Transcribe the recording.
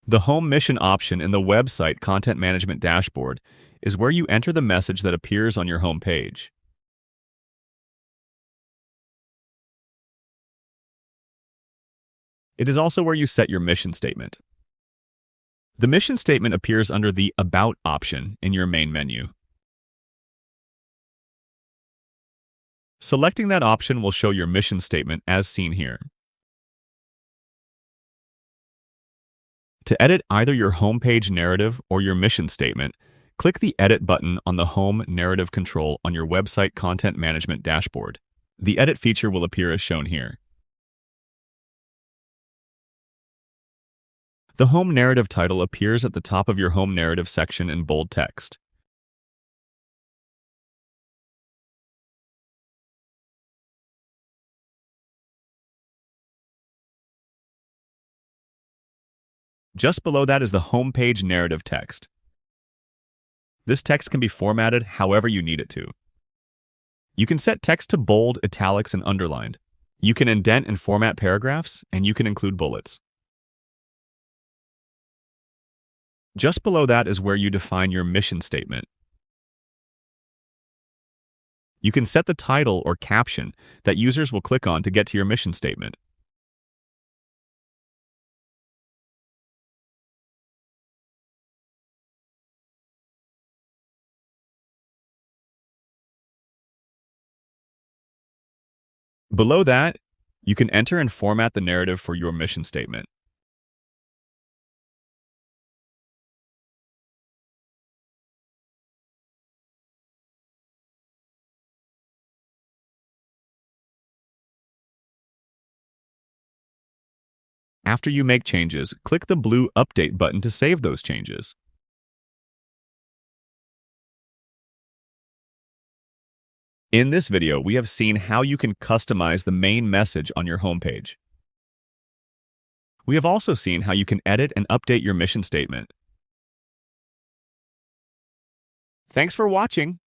The Home Mission option in the website Content Management dashboard is where you enter the message that appears on your home page. It is also where you set your mission statement. The mission statement appears under the About option in your main menu. Selecting that option will show your mission statement as seen here. To edit either your homepage narrative or your mission statement, click the Edit button on the Home Narrative control on your website Content Management dashboard. The Edit feature will appear as shown here. The Home Narrative title appears at the top of your Home Narrative section in bold text. Just below that is the Homepage Narrative text. This text can be formatted however you need it to. You can set text to bold, italics, and underlined. You can indent and format paragraphs, and you can include bullets. Just below that is where you define your mission statement. You can set the title or caption that users will click on to get to your mission statement. Below that, you can enter and format the narrative for your mission statement. After you make changes, click the blue Update button to save those changes. In this video, we have seen how you can customize the main message on your homepage. We have also seen how you can edit and update your mission statement. Thanks for watching.